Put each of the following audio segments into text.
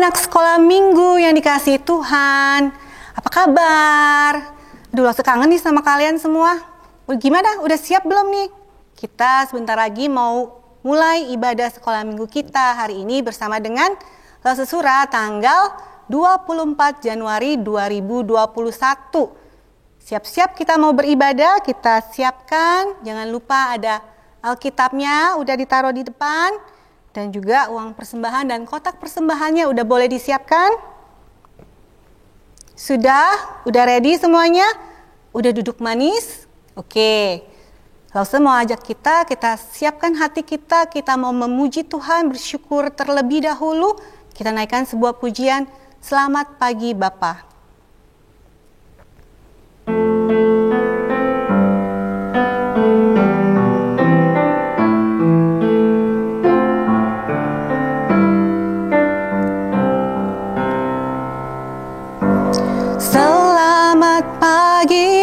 anak sekolah minggu yang dikasihi Tuhan. Apa kabar? Aduh, langsung kangen nih sama kalian semua. Gimana? Udah siap belum nih? Kita sebentar lagi mau mulai ibadah sekolah minggu kita hari ini bersama dengan Lause Surat tanggal 24 Januari 2021. Siap-siap kita mau beribadah, kita siapkan. Jangan lupa ada Alkitabnya udah ditaruh di depan. Dan juga uang persembahan dan kotak persembahannya udah boleh disiapkan? Sudah? Udah ready semuanya? Udah duduk manis? Oke. Lause mau ajak kita siapkan hati kita mau memuji Tuhan, bersyukur terlebih dahulu. Kita naikkan sebuah pujian, Selamat Pagi Bapa.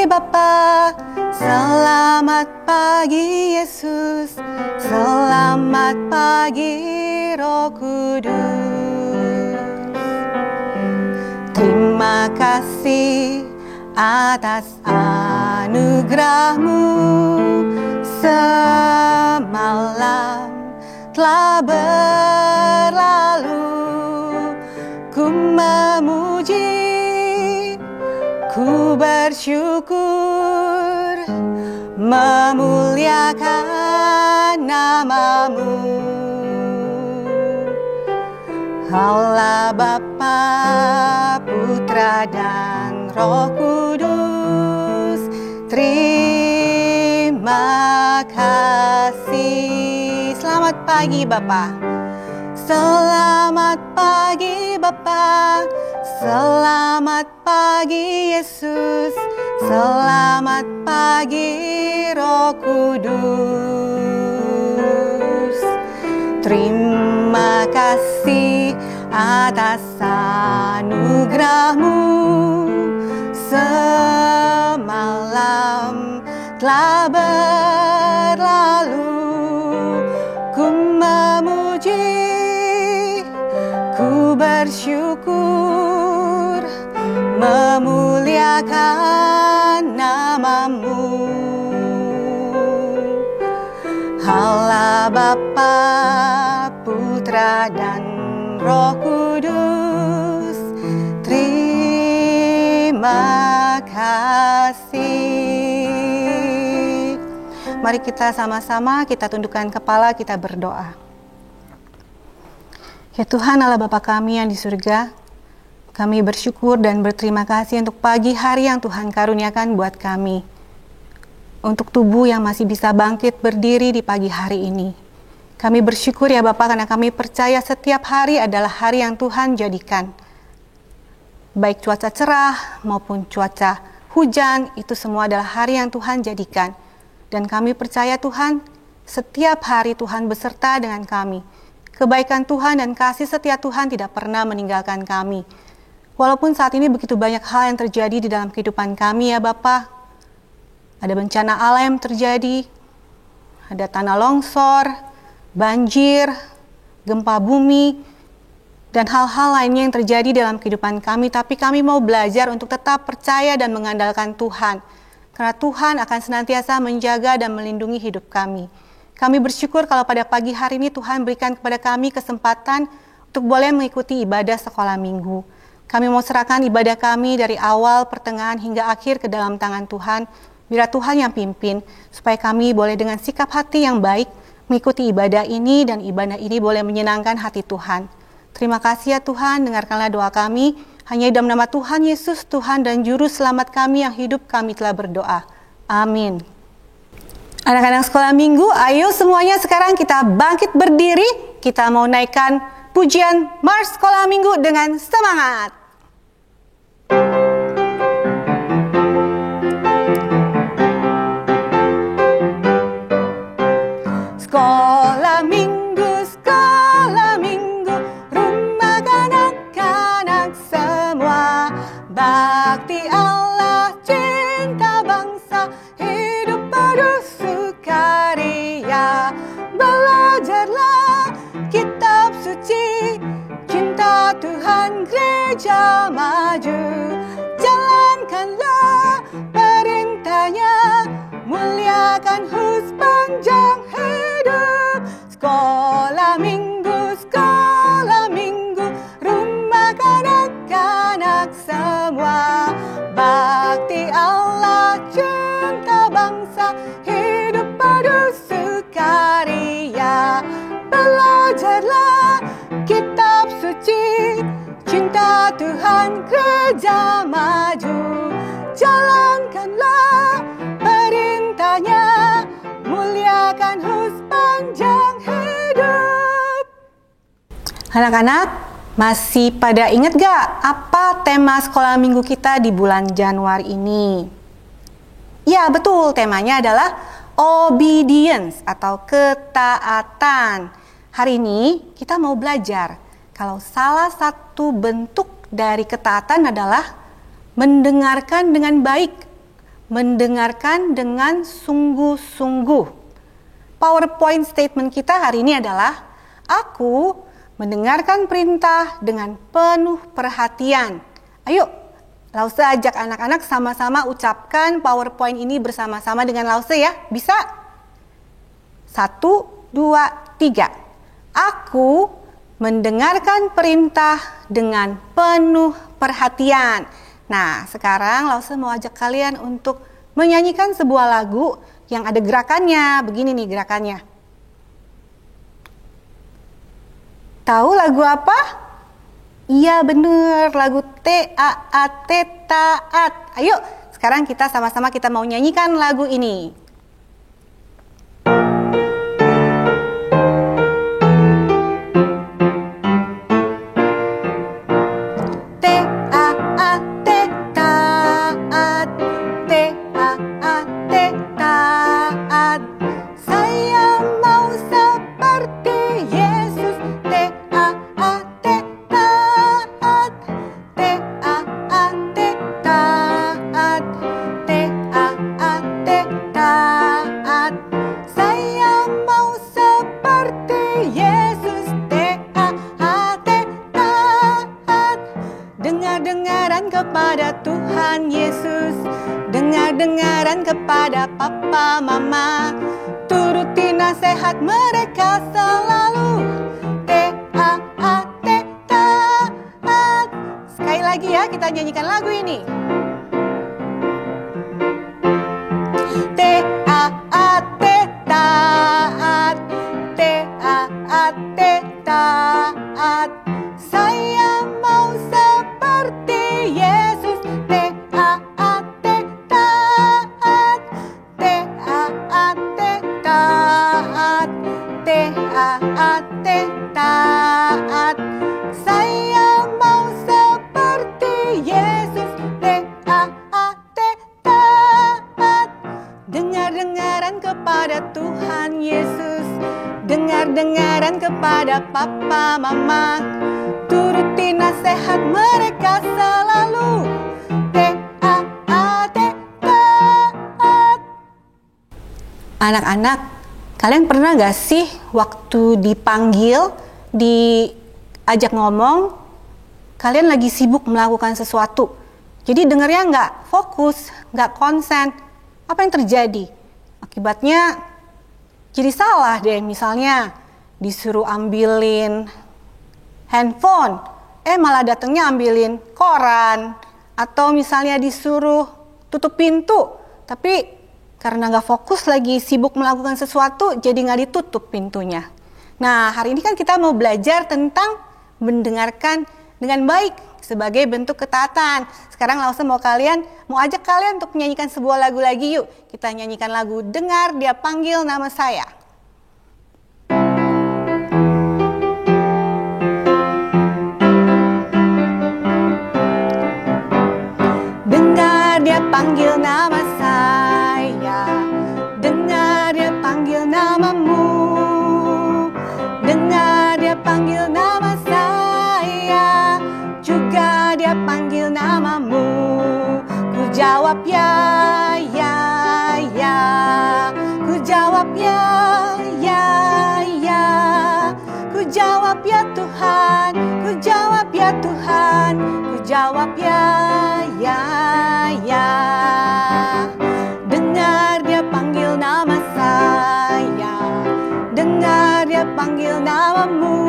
Bapa, selamat pagi Yesus, selamat pagi Roh Kudus. Terima kasih atas anugerah-Mu, semalam telah berlalu. Ku memuji, ku bersyukur, memuliakan nama-Mu. Allah Bapa, Putra dan Roh Kudus, terima kasih. Selamat pagi Bapa. Selamat pagi Bapa, selamat pagi Yesus, selamat pagi Roh Kudus. Terima kasih atas anugerah-Mu, semalam telah berlalu. Ku memuji, ku bersyukur, memuliakan nama-Mu. Allah Bapa, Putra dan Roh Kudus, terima kasih. Mari kita sama-sama kita tundukkan kepala, kita berdoa. Ya Tuhan Allah Bapa kami yang di surga, kami bersyukur dan berterima kasih untuk pagi hari yang Tuhan karuniakan buat kami. Untuk tubuh yang masih bisa bangkit berdiri di pagi hari ini. Kami bersyukur ya Bapa karena kami percaya setiap hari adalah hari yang Tuhan jadikan. Baik cuaca cerah maupun cuaca hujan, itu semua adalah hari yang Tuhan jadikan. Dan kami percaya Tuhan, setiap hari Tuhan beserta dengan kami. Kebaikan Tuhan dan kasih setia Tuhan tidak pernah meninggalkan kami. Walaupun saat ini begitu banyak hal yang terjadi di dalam kehidupan kami ya Bapa. Ada bencana alam yang terjadi, ada tanah longsor, banjir, gempa bumi, dan hal-hal lainnya yang terjadi dalam kehidupan kami. Tapi kami mau belajar untuk tetap percaya dan mengandalkan Tuhan. Karena Tuhan akan senantiasa menjaga dan melindungi hidup kami. Kami bersyukur kalau pada pagi hari ini Tuhan berikan kepada kami kesempatan untuk boleh mengikuti ibadah sekolah minggu. Kami mau serahkan ibadah kami dari awal, pertengahan, hingga akhir ke dalam tangan Tuhan. Biar Tuhan yang pimpin, supaya kami boleh dengan sikap hati yang baik mengikuti ibadah ini dan ibadah ini boleh menyenangkan hati Tuhan. Terima kasih ya Tuhan, dengarkanlah doa kami. Hanya dalam nama Tuhan Yesus, Tuhan dan Juru Selamat kami yang hidup, kami telah berdoa. Amin. Anak-anak sekolah minggu, ayo semuanya sekarang kita bangkit berdiri. Kita mau naikkan pujian Mars Sekolah Minggu dengan semangat. Sekolah minggu, rumah kanak-kanak semua. Bakti Allah, cinta bangsa, hidup penuh sukaria. Belajarlah kitab suci, cinta Tuhan gereja maju. Jalankanlah perintahnya, muliakan sepanjang hidup. Sekolah minggu, rumah kanak-kanak semua. Bakti Allah, cinta bangsa, hidup padu sukaria. Belajarlah kitab suci, cinta Tuhan gereja maju. Jalankanlah perintahnya, muliakan sepanjang hidup. Anak-anak, masih pada ingat gak apa tema sekolah minggu kita di bulan Januari ini? Ya betul, temanya adalah obedience atau ketaatan. Hari ini kita mau belajar kalau salah satu bentuk dari ketaatan adalah mendengarkan dengan baik, mendengarkan dengan sungguh-sungguh. PowerPoint statement kita hari ini adalah aku mendengarkan perintah dengan penuh perhatian. Ayo, Lause ajak anak-anak sama-sama ucapkan PowerPoint ini bersama-sama dengan Lause ya. Bisa? 1, 2, 3. Aku mendengarkan perintah dengan penuh perhatian. Nah, sekarang Lause mau ajak kalian untuk menyanyikan sebuah lagu yang ada gerakannya. Begini nih gerakannya. Tahu lagu apa? Iya bener, lagu T-A-A-T, taat. Ayo, sekarang kita sama-sama kita mau nyanyikan lagu ini. Dengar-dengaran kepada Tuhan Yesus, dengar-dengaran kepada papa mama, turuti nasihat mereka selalu. T-A-A-T, taat. Sekali lagi ya, kita nyanyikan lagu ini. T-A-A-T, taat. T-A-A-T, taat. Saya mau seperti Yesus. T-A-A-T, taat. T-A-A-T, taat. T-A-A-T, taat. Saya mau seperti Yesus. T-A-A-T, taat. Dengar-dengaran kepada Tuhan Yesus, dengar-dengaran kepada papa mama, turuti nasihat mereka selalu. T-A-A-T, taat. Anak-anak, kalian pernah gak sih waktu dipanggil, diajak ngomong, kalian lagi sibuk melakukan sesuatu, jadi dengarnya gak fokus, gak konsen. Apa yang terjadi? Akibatnya jadi salah deh. Misalnya disuruh ambilin handphone, malah datangnya ambilin koran. Atau misalnya disuruh tutup pintu, tapi karena gak fokus lagi sibuk melakukan sesuatu, jadi gak ditutup pintunya. Nah, hari ini kan kita mau belajar tentang mendengarkan dengan baik sebagai bentuk ketaatan. Sekarang langsung mau ajak kalian untuk menyanyikan sebuah lagu lagi yuk. Kita nyanyikan lagu Dengar Dia Panggil Nama Saya. Dengar dia panggil nama saya, dengar dia panggil namamu, dengar dia panggil nama saya, juga dia panggil namamu. Ku jawab ya, ya, ya. Ku jawab ya, ya, ya. Ku jawab ya Tuhan, ku jawab ya dengar dia panggil namamu,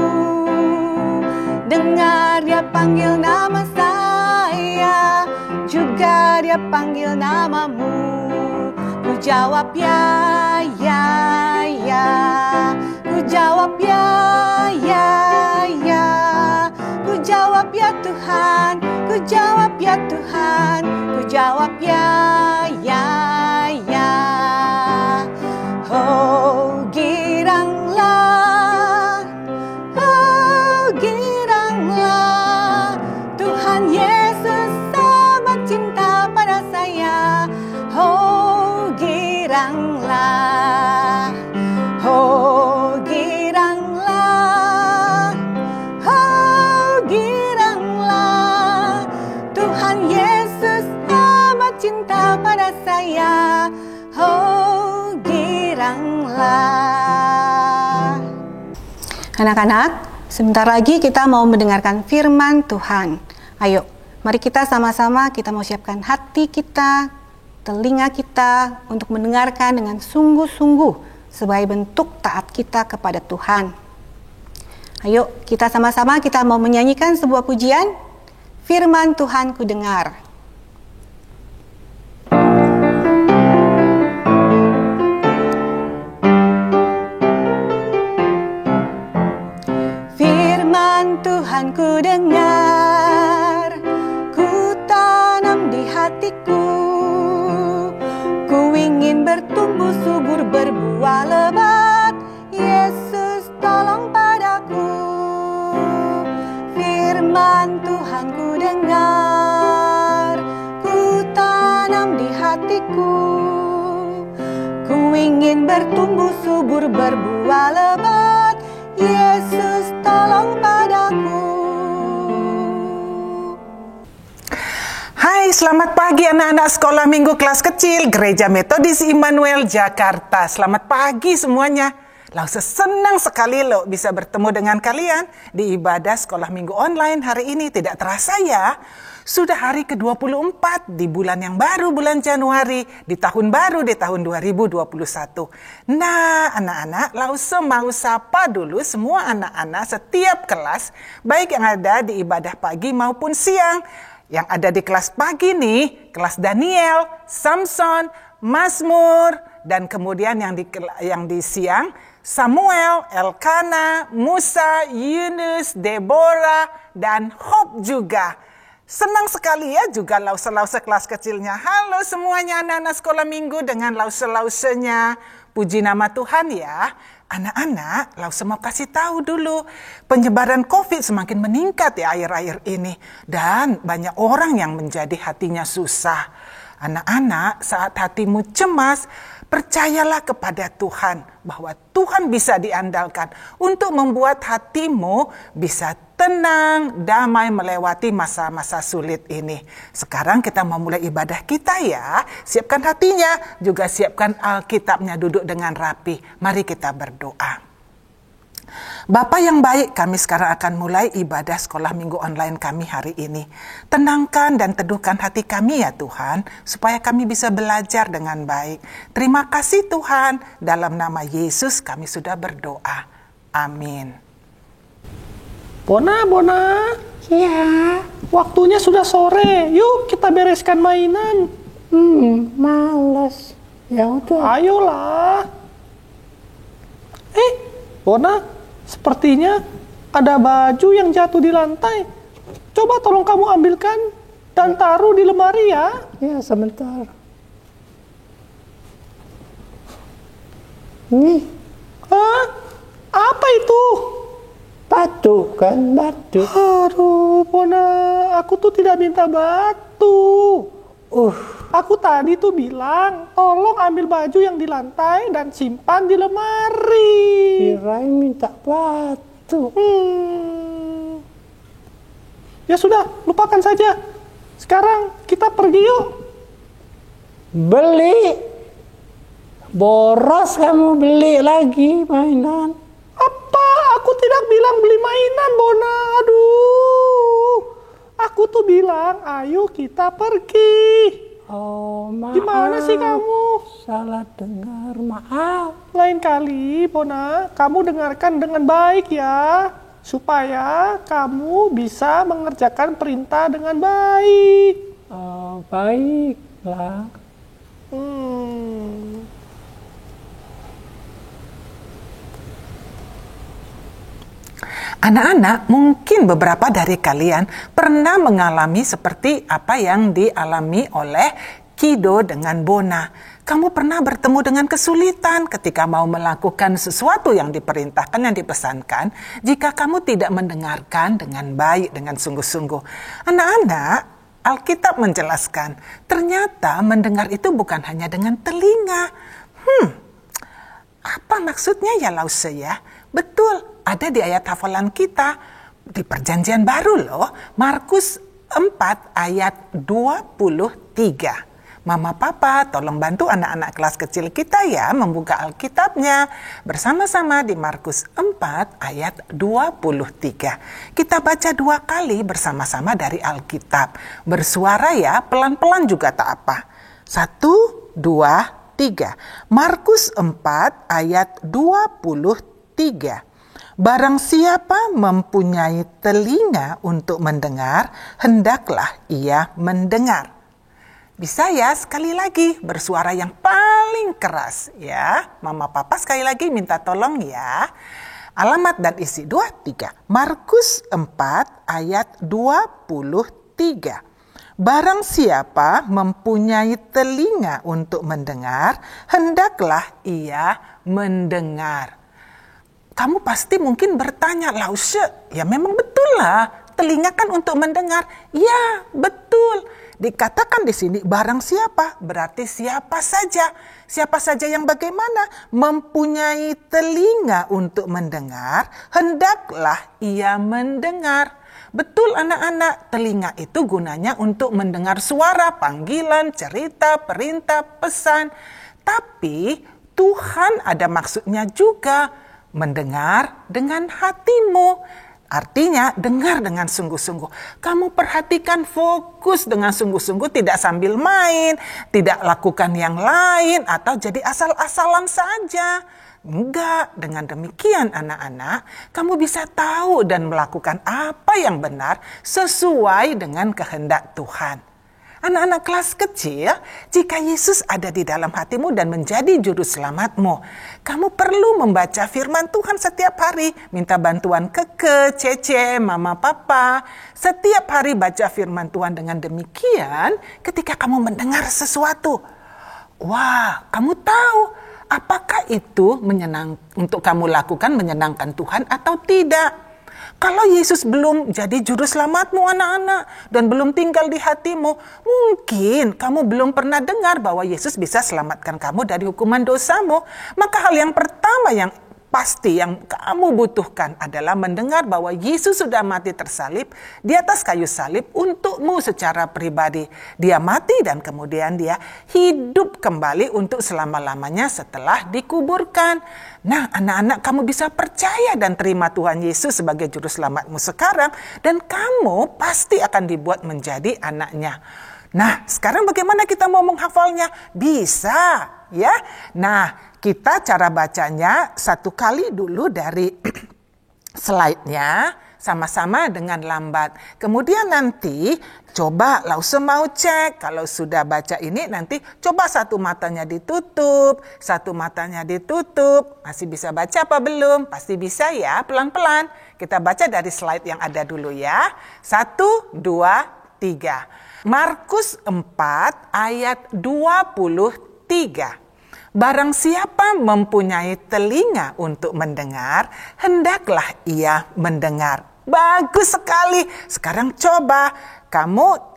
dengar dia panggil nama saya, juga dia panggil namamu. Ku jawab ya, ya, ya. Ku jawab ya, ya, ya. Ku jawab ya Tuhan, ku jawab ya Tuhan, ku jawab ya, ya, ya. Oh giranglah, oh giranglah, Tuhan Yesus sangat cinta pada saya. Oh giranglah, oh giranglah, oh giranglah, Tuhan Yesus amat cinta pada saya. Oh giranglah. Anak-anak, sebentar lagi kita mau mendengarkan firman Tuhan. Ayo, mari kita sama-sama kita mau siapkan hati kita, telinga kita untuk mendengarkan dengan sungguh-sungguh sebagai bentuk taat kita kepada Tuhan. Ayo, kita sama-sama kita mau menyanyikan sebuah pujian. Firman Tuhan ku dengar. Firman Tuhan ku dengar, ku tanam di hatiku, ku ingin bertumbuh subur berbuah lebat. Yesus tolong padaku. Firman Tuhan ku dengar, ku tanam di hatiku, ku ingin bertumbuh subur berbuah lebat. Yesus tolong padaku. Hai, selamat pagi anak-anak sekolah minggu kelas kecil Gereja Metodis Immanuel Jakarta. Selamat pagi semuanya. Lausa senang sekali lo bisa bertemu dengan kalian di ibadah sekolah minggu online hari ini. Tidak terasa ya, sudah hari ke-24 di bulan yang baru, bulan Januari, di tahun baru, di tahun 2021. Nah, anak-anak, Lausa mau sapa dulu semua anak-anak setiap kelas, baik yang ada di ibadah pagi maupun siang. Yang ada di kelas pagi nih, kelas Daniel, Samson, Mazmur, dan kemudian yang di siang, Samuel, Elkana, Musa, Yunus, Deborah, dan Hope juga. Senang sekali ya juga lause-lause kelas kecilnya. Halo semuanya anak-anak sekolah minggu dengan lause-lausenya. Puji nama Tuhan ya. Anak-anak, lause mau kasih tahu dulu. Penyebaran COVID semakin meningkat ya akhir-akhir ini. Dan banyak orang yang menjadi hatinya susah. Anak-anak, saat hatimu cemas, percayalah kepada Tuhan bahwa Tuhan bisa diandalkan untuk membuat hatimu bisa tenang, damai melewati masa-masa sulit ini. Sekarang kita mau mulai ibadah kita ya. Siapkan hatinya, juga siapkan Alkitabnya, duduk dengan rapi. Mari kita berdoa. Bapa yang baik, kami sekarang akan mulai ibadah sekolah minggu online kami hari ini. Tenangkan dan teduhkan hati kami ya Tuhan, supaya kami bisa belajar dengan baik. Terima kasih Tuhan, dalam nama Yesus kami sudah berdoa. Amin. Bona, Ya, waktunya sudah sore. Yuk kita bereskan mainan. males. Ya udah. Ayolah. Bona, sepertinya ada baju yang jatuh di lantai. Coba tolong kamu ambilkan dan taruh di lemari ya. Ya, sebentar. Nih, Hah? Apa itu? batu kan, batu. Aduh, Bona, aku tuh tidak minta batu. Aku tadi tuh bilang, tolong ambil baju yang di lantai dan simpan di lemari. Kirain minta batu. Ya sudah, lupakan saja. Sekarang kita pergi yuk. Beli. Boros kamu beli lagi mainan. Apa? Aku tidak bilang beli mainan, Bona. Aduh. Aku tuh bilang, ayo kita pergi. Oh, maaf. Gimana sih kamu? Salah dengar, maaf. Lain kali, Bona, kamu dengarkan dengan baik ya. Supaya kamu bisa mengerjakan perintah dengan baik. Oh, baiklah. Anak-anak, mungkin beberapa dari kalian pernah mengalami seperti apa yang dialami oleh Kido dengan Bona. Kamu pernah bertemu dengan kesulitan ketika mau melakukan sesuatu yang diperintahkan, yang dipesankan, jika kamu tidak mendengarkan dengan baik, dengan sungguh-sungguh. Anak-anak, Alkitab menjelaskan, ternyata mendengar itu bukan hanya dengan telinga. Apa maksudnya ya Lause ya? Betul, ada di ayat hafalan kita di Perjanjian Baru loh, Markus 4 ayat 23. Mama Papa tolong bantu anak-anak kelas kecil kita ya membuka Alkitabnya bersama-sama di Markus 4 ayat 23. Kita baca 2 kali bersama-sama dari Alkitab. Bersuara ya, pelan-pelan juga tak apa. 1, 2, 3. Markus 4 ayat 23. Barang siapa mempunyai telinga untuk mendengar, hendaklah ia mendengar. Bisa ya sekali lagi bersuara yang paling keras ya. Mama Papa sekali lagi minta tolong ya. Alamat dan isi 23. Markus 4 ayat 23. Barang siapa mempunyai telinga untuk mendengar, hendaklah ia mendengar. Kamu pasti mungkin bertanya, Lause, ya memang betul lah, telinga kan untuk mendengar. Ya, betul. Dikatakan di sini barang siapa, berarti siapa saja. Siapa saja yang bagaimana? Mempunyai telinga untuk mendengar, hendaklah ia mendengar. Betul anak-anak, telinga itu gunanya untuk mendengar suara, panggilan, cerita, perintah, pesan. Tapi Tuhan ada maksudnya juga, mendengar dengan hatimu. Artinya dengar dengan sungguh-sungguh. Kamu perhatikan, fokus dengan sungguh-sungguh, tidak sambil main, tidak lakukan yang lain, atau jadi asal-asalan saja. Enggak, dengan demikian anak-anak, kamu bisa tahu dan melakukan apa yang benar sesuai dengan kehendak Tuhan. Anak-anak kelas kecil, jika Yesus ada di dalam hatimu dan menjadi juru selamatmu, kamu perlu membaca firman Tuhan setiap hari. Minta bantuan Keke, Cece, Mama, Papa. Setiap hari baca firman Tuhan. Dengan demikian, ketika kamu mendengar sesuatu, wah, kamu tahu apakah itu untuk kamu lakukan menyenangkan Tuhan atau tidak. Kalau Yesus belum jadi juru selamatmu anak-anak dan belum tinggal di hatimu, mungkin kamu belum pernah dengar bahwa Yesus bisa selamatkan kamu dari hukuman dosamu. Maka hal yang pertama yang pasti yang kamu butuhkan adalah mendengar bahwa Yesus sudah mati tersalib di atas kayu salib untukmu secara pribadi. Dia mati dan kemudian dia hidup kembali untuk selama-lamanya setelah dikuburkan. Nah, anak-anak, kamu bisa percaya dan terima Tuhan Yesus sebagai juru selamatmu sekarang, dan kamu pasti akan dibuat menjadi anaknya. Nah, sekarang bagaimana kita mau menghafalnya? Bisa, ya. Nah, kita cara bacanya satu kali dulu dari slide-nya, sama-sama dengan lambat. Kemudian nanti coba Lause mau cek, kalau sudah baca ini nanti coba satu matanya ditutup, satu matanya ditutup. Masih bisa baca apa belum? Pasti bisa ya, pelan-pelan. Kita baca dari slide yang ada dulu ya. 1, 2, 3. Markus 4 ayat 23. Barang siapa mempunyai telinga untuk mendengar, hendaklah ia mendengar. Bagus sekali. Sekarang coba kamu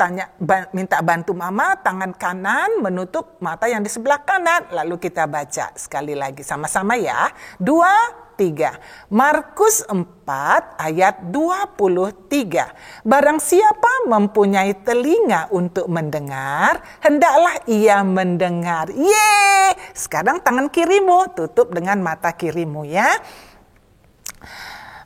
minta bantu mama, tangan kanan menutup mata yang di sebelah kanan. Lalu kita baca sekali lagi sama-sama ya. 2, 3. Markus 4 ayat 23. Barang siapa mempunyai telinga untuk mendengar, hendaklah ia mendengar. Yeay! Sekarang tangan kirimu tutup dengan mata kirimu ya.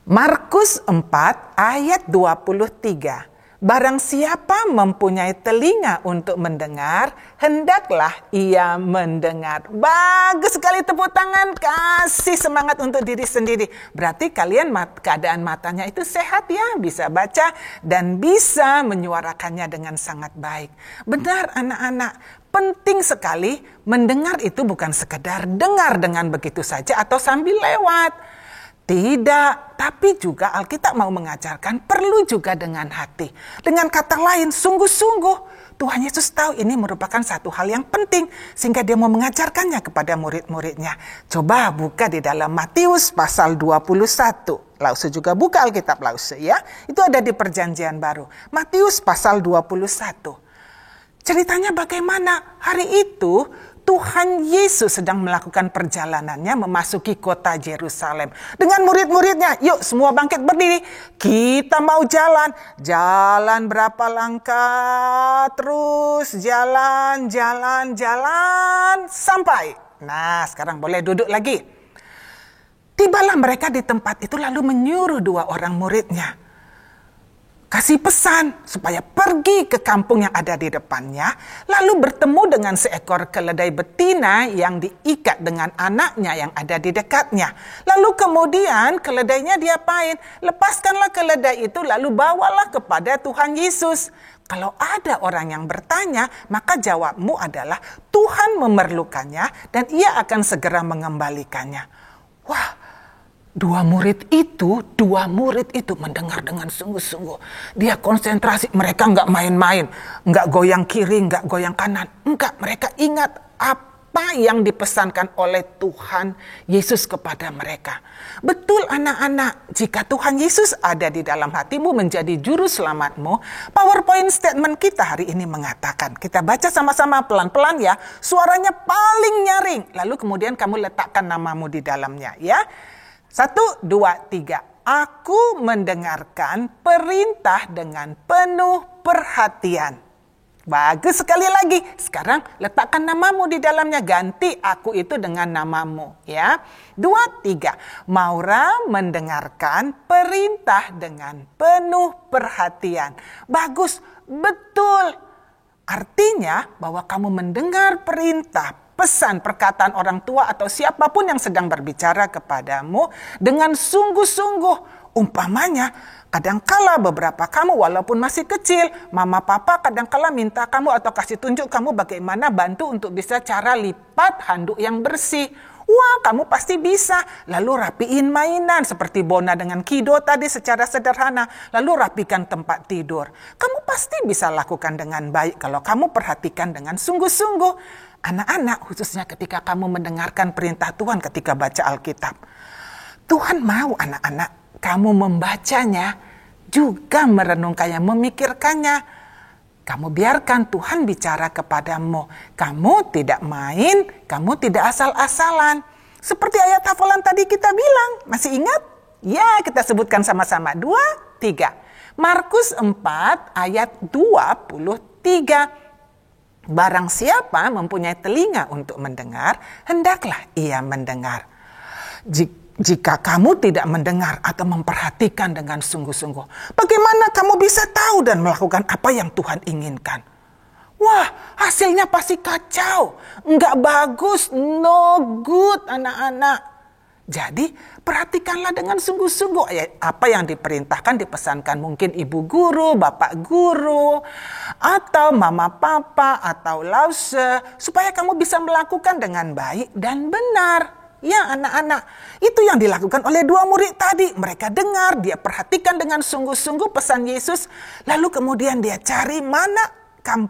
Markus 4 ayat 23. Barang siapa mempunyai telinga untuk mendengar, hendaklah ia mendengar. Bagus sekali, tepuk tangan, kasih semangat untuk diri sendiri. Berarti kalian keadaan matanya itu sehat ya, bisa baca dan bisa menyuarakannya dengan sangat baik. Benar anak-anak, penting sekali mendengar itu bukan sekedar dengar dengan begitu saja atau sambil lewat. Tidak, tapi juga Alkitab mau mengajarkan perlu juga dengan hati. Dengan kata lain, sungguh-sungguh Tuhan Yesus tahu ini merupakan satu hal yang penting sehingga dia mau mengajarkannya kepada murid-muridnya. Coba buka di dalam Matius pasal 21. Lause juga buka Alkitab Lause ya. Itu ada di Perjanjian Baru. Matius pasal 21. Ceritanya bagaimana? Hari itu Tuhan Yesus sedang melakukan perjalanannya memasuki kota Yerusalem. Dengan murid-muridnya, yuk semua bangkit berdiri. Kita mau jalan. Jalan berapa langkah? Terus jalan. Sampai. Nah, sekarang boleh duduk lagi. Tibalah mereka di tempat itu lalu menyuruh 2 orang muridnya. Kasih pesan supaya pergi ke kampung yang ada di depannya, lalu bertemu dengan seekor keledai betina yang diikat dengan anaknya yang ada di dekatnya. Lalu kemudian keledainya diapain? Lepaskanlah keledai itu lalu bawalah kepada Tuhan Yesus. Kalau ada orang yang bertanya, maka jawabmu adalah Tuhan memerlukannya dan ia akan segera mengembalikannya. Wah, Dua murid itu mendengar dengan sungguh-sungguh. Dia konsentrasi, mereka nggak main-main. Nggak goyang kiri, nggak goyang kanan. Enggak, mereka ingat apa yang dipesankan oleh Tuhan Yesus kepada mereka. Betul anak-anak, jika Tuhan Yesus ada di dalam hatimu menjadi juru selamatmu, PowerPoint statement kita hari ini mengatakan, kita baca sama-sama pelan-pelan ya, suaranya paling nyaring. Lalu kemudian kamu letakkan namamu di dalamnya ya. 1, 2, 3. Aku mendengarkan perintah dengan penuh perhatian. Bagus sekali lagi. Sekarang letakkan namamu di dalamnya. Ganti aku itu dengan namamu. Ya. 2, 3. Maura mendengarkan perintah dengan penuh perhatian. Bagus. Betul. Artinya bahwa kamu mendengar perintah, pesan, perkataan orang tua atau siapapun yang sedang berbicara kepadamu dengan sungguh-sungguh. Umpamanya, kadangkala beberapa kamu walaupun masih kecil, mama papa kadangkala minta kamu atau kasih tunjuk kamu bagaimana bantu untuk bisa cara lipat handuk yang bersih. Wah, kamu pasti bisa. Lalu rapiin mainan seperti Bona dengan Kido tadi secara sederhana. Lalu rapikan tempat tidur. Kamu pasti bisa lakukan dengan baik kalau kamu perhatikan dengan sungguh-sungguh. Anak-anak, khususnya ketika kamu mendengarkan perintah Tuhan ketika baca Alkitab. Tuhan mau anak-anak kamu membacanya, juga merenungkannya, memikirkannya. Kamu biarkan Tuhan bicara kepadamu. Kamu tidak main, kamu tidak asal-asalan. Seperti ayat hafalan tadi kita bilang, masih ingat? Ya, kita sebutkan sama-sama. 2, 3. Markus 4 ayat 23. Barang siapa mempunyai telinga untuk mendengar, hendaklah ia mendengar. Jika kamu tidak mendengar atau memperhatikan dengan sungguh-sungguh, bagaimana kamu bisa tahu dan melakukan apa yang Tuhan inginkan? Wah, hasilnya pasti kacau, enggak bagus, no good anak-anak. Jadi perhatikanlah dengan sungguh-sungguh apa yang diperintahkan, dipesankan mungkin ibu guru, bapak guru, atau mama papa, atau lause, supaya kamu bisa melakukan dengan baik dan benar. Ya anak-anak, itu yang dilakukan oleh 2 murid tadi. Mereka dengar, dia perhatikan dengan sungguh-sungguh pesan Yesus, lalu kemudian dia cari mana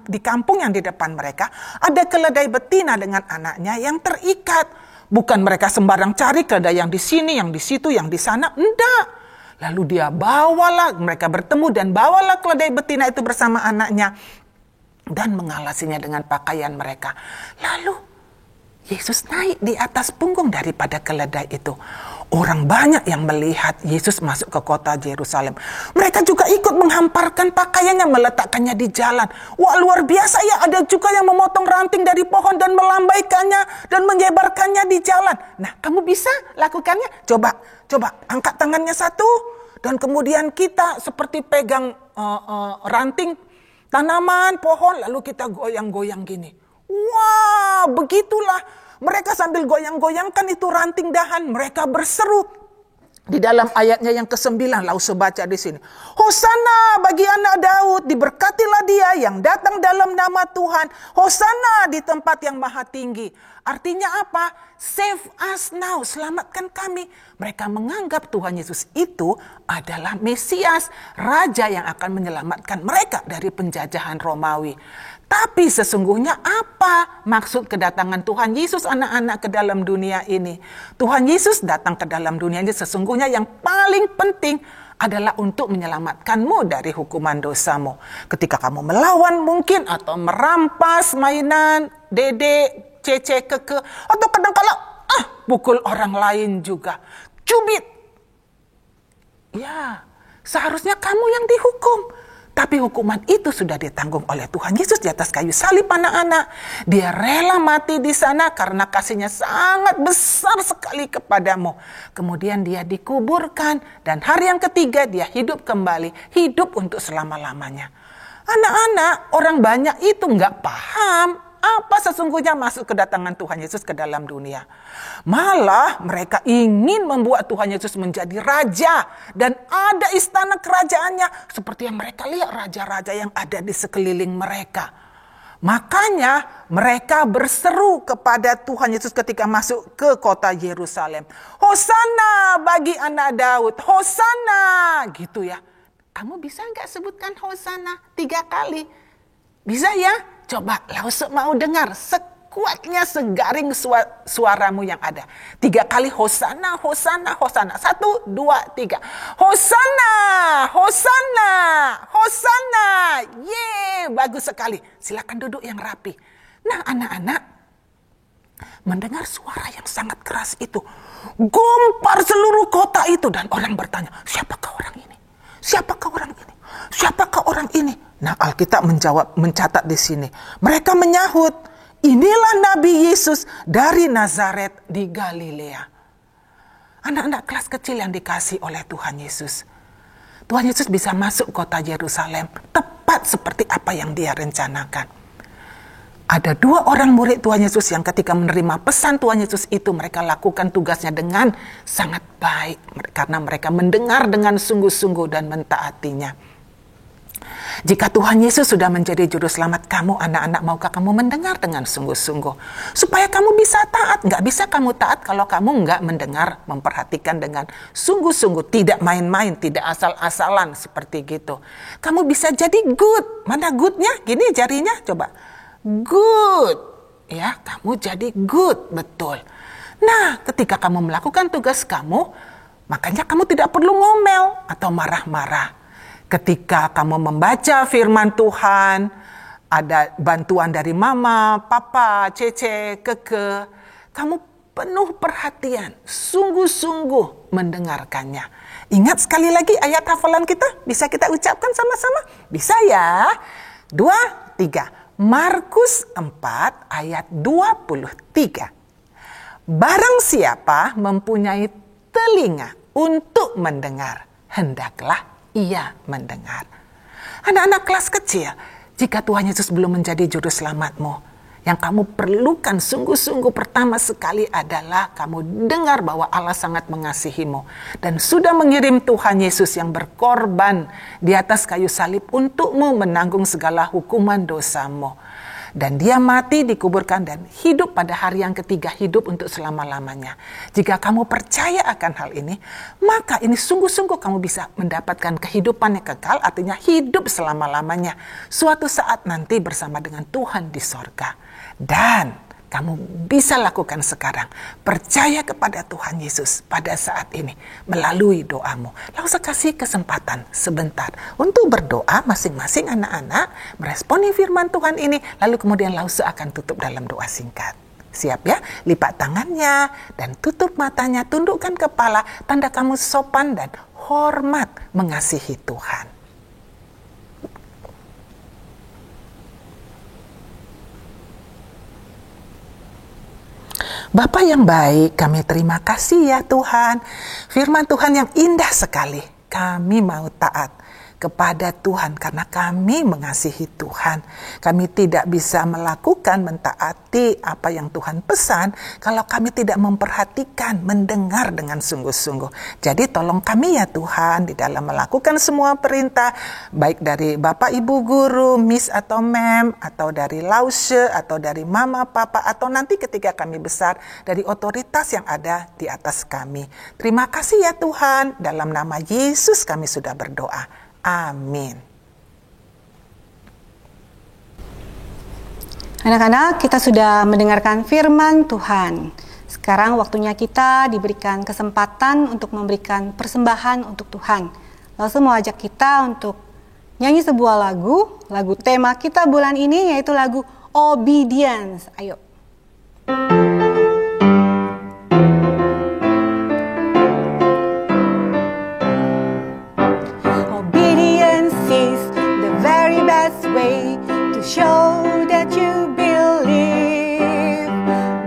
di kampung yang di depan mereka ada keledai betina dengan anaknya yang terikat. Bukan mereka sembarang cari keledai yang di sini, yang di situ, yang di sana. Enggak. Lalu dia bawalah, mereka bertemu dan bawalah keledai betina itu bersama anaknya. Dan mengalasinya dengan pakaian mereka. Lalu Yesus naik di atas punggung daripada keledai itu. Orang banyak yang melihat Yesus masuk ke kota Yerusalem. Mereka juga ikut menghamparkan pakaiannya, meletakkannya di jalan. Wah, luar biasa ya, ada juga yang memotong ranting dari pohon dan melambaikannya dan menyebarkannya di jalan. Nah, kamu bisa lakukannya? Coba angkat tangannya satu. Dan kemudian kita seperti pegang ranting tanaman, pohon, lalu kita goyang-goyang gini. Wah, begitulah. Mereka sambil goyang-goyangkan itu ranting dahan, mereka berseru. Di dalam ayatnya yang ke-9, Lause baca di sini. Hosana bagi anak Daud, diberkatilah dia yang datang dalam nama Tuhan. Hosana di tempat yang maha tinggi. Artinya apa? Save us now, selamatkan kami. Mereka menganggap Tuhan Yesus itu adalah Mesias, Raja yang akan menyelamatkan mereka dari penjajahan Romawi. Tapi sesungguhnya apa maksud kedatangan Tuhan Yesus anak-anak ke dalam dunia ini? Tuhan Yesus datang ke dalam dunia ini sesungguhnya yang paling penting adalah untuk menyelamatkanmu dari hukuman dosamu. Ketika kamu melawan mungkin atau merampas mainan, dedek, cece, keke, atau kadang-kala pukul orang lain juga. Cubit. Ya, seharusnya kamu yang dihukum. Tapi hukuman itu sudah ditanggung oleh Tuhan Yesus di atas kayu salib anak-anak. Dia rela mati di sana karena kasihnya sangat besar sekali kepadamu. Kemudian dia dikuburkan dan hari yang ketiga dia hidup kembali. Hidup untuk selama-lamanya. Anak-anak, orang banyak itu nggak paham apa sesungguhnya masuk kedatangan Tuhan Yesus ke dalam dunia. Malah mereka ingin membuat Tuhan Yesus menjadi raja. Dan ada istana kerajaannya. Seperti yang mereka lihat raja-raja yang ada di sekeliling mereka. Makanya mereka berseru kepada Tuhan Yesus ketika masuk ke kota Yerusalem. Hosana bagi anak Daud. Hosana. Gitu ya. Kamu bisa nggak sebutkan Hosana 3 kali? Bisa ya? Coba Lause mau dengar sekuatnya segaring suaramu yang ada. 3 kali Hosana, Hosana, Hosana. 1, 2, 3. Hosana, Hosana, Hosana. Yeay, bagus sekali. Silakan duduk yang rapi. Nah anak-anak, mendengar suara yang sangat keras itu. Gumpar seluruh kota itu. Dan orang bertanya, siapakah orang ini? Siapakah orang ini? Siapakah orang ini? Nah, Alkitab mencatat di sini. Mereka menyahut, inilah Nabi Yesus dari Nazaret di Galilea. Anak-anak kelas kecil yang dikasih oleh Tuhan Yesus. Tuhan Yesus bisa masuk kota Yerusalem tepat seperti apa yang dia rencanakan. Ada 2 orang murid Tuhan Yesus yang ketika menerima pesan Tuhan Yesus itu mereka lakukan tugasnya dengan sangat baik. Karena mereka mendengar dengan sungguh-sungguh dan mentaatinya. Jika Tuhan Yesus sudah menjadi juru selamat kamu, anak-anak, maukah kamu mendengar dengan sungguh-sungguh? Supaya kamu bisa taat. Nggak bisa kamu taat kalau kamu nggak mendengar, memperhatikan dengan sungguh-sungguh. Tidak main-main, tidak asal-asalan seperti gitu. Kamu bisa jadi good. Mana goodnya? Gini jarinya, coba. Good. Ya, kamu jadi good, betul. Nah, ketika kamu melakukan tugas kamu, makanya kamu tidak perlu ngomel atau marah-marah. Ketika kamu membaca firman Tuhan, ada bantuan dari mama, papa, cece, keke, kamu penuh perhatian, sungguh-sungguh mendengarkannya. Ingat sekali lagi ayat hafalan kita, bisa kita ucapkan sama-sama? Bisa ya? 2, 3. Markus 4 ayat 23. Barang siapa mempunyai telinga untuk mendengar, hendaklah ia mendengar. Anak-anak kelas kecil, jika Tuhan Yesus belum menjadi juru selamatmu, yang kamu perlukan sungguh-sungguh pertama sekali adalah kamu dengar bahwa Allah sangat mengasihimu dan sudah mengirim Tuhan Yesus yang berkorban di atas kayu salib untukmu menanggung segala hukuman dosamu. Dan dia mati, dikuburkan, dan hidup pada hari yang ketiga, hidup untuk selama-lamanya. Jika kamu percaya akan hal ini, maka ini sungguh-sungguh kamu bisa mendapatkan kehidupan yang kekal, artinya hidup selama-lamanya. Suatu saat nanti bersama dengan Tuhan di sorga. Dan kamu bisa lakukan sekarang. Percaya kepada Tuhan Yesus pada saat ini melalui doamu. Lalu kasih kesempatan sebentar untuk berdoa masing-masing anak-anak meresponi firman Tuhan ini. Lalu kemudian Lause akan tutup dalam doa singkat. Siap ya? Lipat tangannya dan tutup matanya. Tundukkan kepala. Tanda kamu sopan dan hormat mengasihi Tuhan. Bapa yang baik, kami terima kasih ya Tuhan. Firman Tuhan yang indah sekali. Kami mau taat. kepada Tuhan karena kami mengasihi Tuhan. Kami tidak bisa melakukan, mentaati apa yang Tuhan pesan kalau kami tidak memperhatikan, mendengar dengan sungguh-sungguh. Jadi tolong kami ya Tuhan di dalam melakukan semua perintah, baik dari Bapak Ibu Guru, Miss atau Mem, atau dari Lause, atau dari Mama, Papa, atau nanti ketika kami besar dari otoritas yang ada di atas kami. Terima kasih ya Tuhan, dalam nama Yesus kami sudah berdoa. Amin. Anak-anak, kita sudah mendengarkan firman Tuhan. Sekarang waktunya kita diberikan kesempatan untuk memberikan persembahan untuk Tuhan. Lalu mau ajak kita untuk nyanyi sebuah lagu tema kita bulan ini yaitu lagu Obedience. Ayo. Way to show that you believe,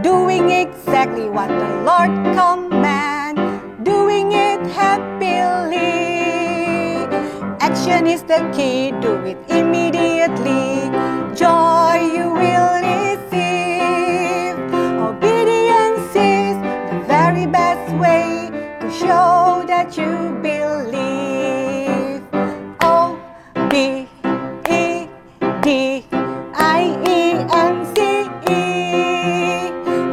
doing exactly what the Lord commands, doing it happily. Action is the key, do it immediately. Joy you will receive. Obedience is the very best way to show that you believe. D-I-E-N-C-E.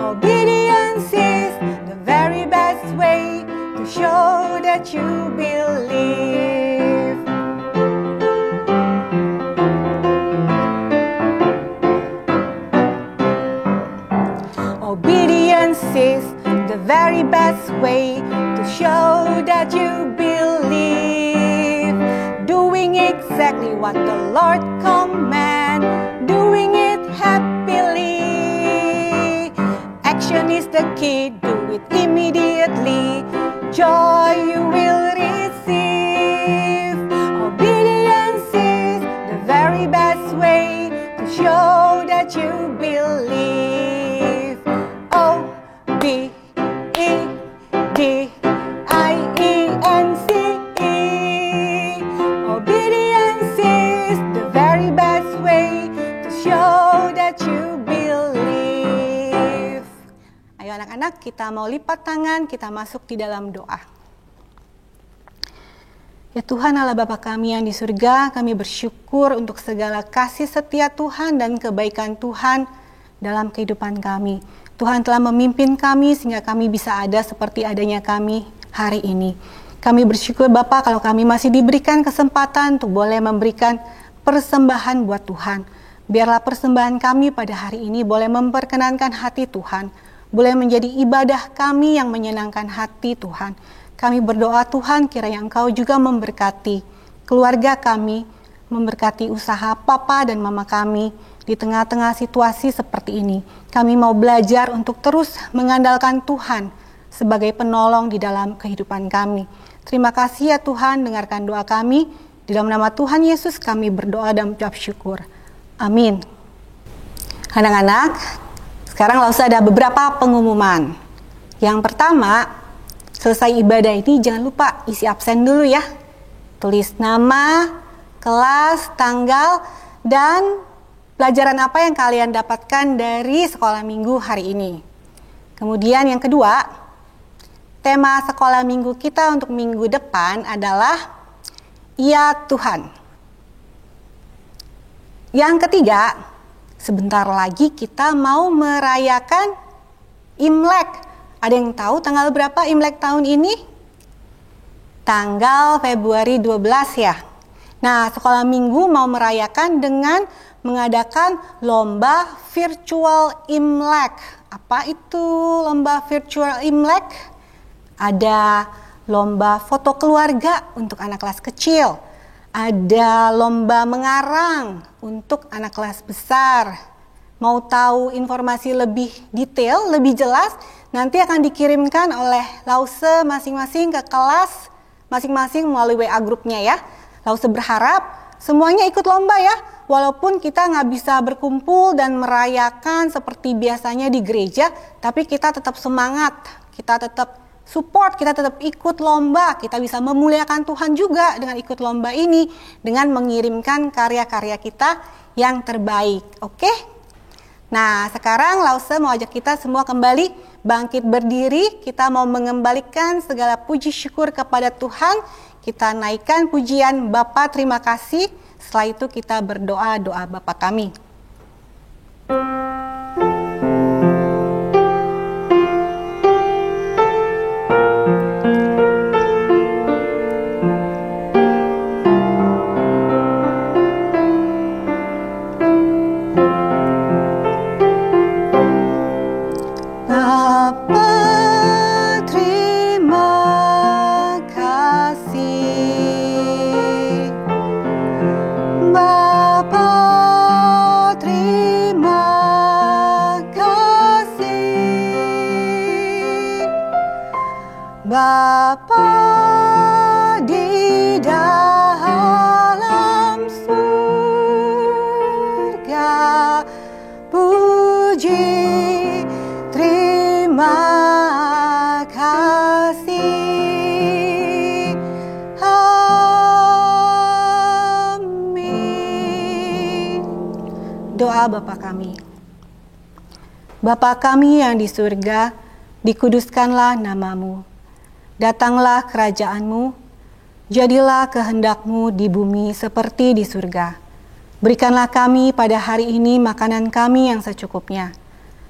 Obedience is the very best way to show that you believe. Obedience is the very best way to show that you believe. Doing exactly what the Lord commands, doing it happily. Action is the key, do it immediately. Joy you will receive. Obedience is the very best way to show that you believe. O-B-E-D-I-E-N-C-E. Obedience is the very best way to show that you believe. Ayo anak-anak, kita mau lipat tangan, kita masuk di dalam doa. Ya Tuhan Allah Bapa kami yang di surga, kami bersyukur untuk segala kasih setia Tuhan dan kebaikan Tuhan dalam kehidupan kami. Tuhan telah memimpin kami sehingga kami bisa ada seperti adanya kami hari ini. Kami bersyukur Bapa kalau kami masih diberikan kesempatan untuk boleh memberikan persembahan buat Tuhan. Biarlah persembahan kami pada hari ini boleh memperkenankan hati Tuhan, boleh menjadi ibadah kami yang menyenangkan hati Tuhan. Kami berdoa Tuhan kiranya Engkau juga memberkati keluarga kami, memberkati usaha Papa dan Mama kami di tengah-tengah situasi seperti ini. Kami mau belajar untuk terus mengandalkan Tuhan sebagai penolong di dalam kehidupan kami. Terima kasih ya Tuhan, dengarkan doa kami. Di dalam nama Tuhan Yesus kami berdoa dan mengucap syukur. Amin. Anak-anak, sekarang langsung ada beberapa pengumuman. Yang pertama, selesai ibadah ini jangan lupa isi absen dulu ya. Tulis nama, kelas, tanggal, dan pelajaran apa yang kalian dapatkan dari sekolah minggu hari ini. Kemudian yang kedua, tema sekolah minggu kita untuk minggu depan adalah Ya Tuhan. Yang ketiga, sebentar lagi kita mau merayakan Imlek. Ada yang tahu tanggal berapa Imlek tahun ini? Tanggal Februari 12 ya. Nah, sekolah minggu mau merayakan dengan mengadakan lomba virtual Imlek. Apa itu lomba virtual Imlek? Ada lomba foto keluarga untuk anak kelas kecil. Ada lomba mengarang untuk anak kelas besar. Mau tahu informasi lebih detail, lebih jelas, nanti akan dikirimkan oleh Lause masing-masing ke kelas masing-masing melalui WA grupnya ya. Lause berharap semuanya ikut lomba ya. Walaupun kita nggak bisa berkumpul dan merayakan seperti biasanya di gereja, tapi kita tetap semangat, kita tetap support, kita tetap ikut lomba. Kita bisa memuliakan Tuhan juga dengan ikut lomba ini, dengan mengirimkan karya-karya kita yang terbaik. Oke? Nah, sekarang Lause mau ajak kita semua kembali bangkit berdiri. Kita mau mengembalikan segala puji syukur kepada Tuhan. Kita naikkan pujian Bapa terima kasih. Setelah itu kita berdoa doa Bapa kami. Bapa di dalam surga, puji terima kasih. Amin. Doa Bapa kami. Bapa kami yang di surga, dikuduskanlah namamu. Datanglah kerajaan-Mu, jadilah kehendak-Mu di bumi seperti di surga. Berikanlah kami pada hari ini makanan kami yang secukupnya.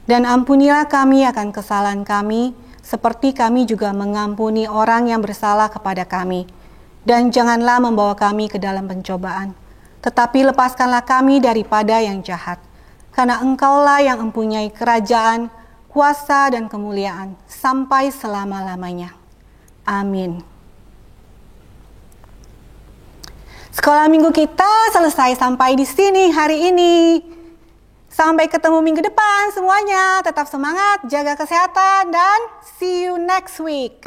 Dan ampunilah kami akan kesalahan kami, seperti kami juga mengampuni orang yang bersalah kepada kami. Dan janganlah membawa kami ke dalam pencobaan, tetapi lepaskanlah kami daripada yang jahat. Karena Engkaulah yang mempunyai kerajaan, kuasa dan kemuliaan sampai selama-lamanya. Amin. Sekolah minggu kita selesai sampai di sini hari ini. Sampai ketemu minggu depan semuanya. Tetap semangat, jaga kesehatan, dan see you next week.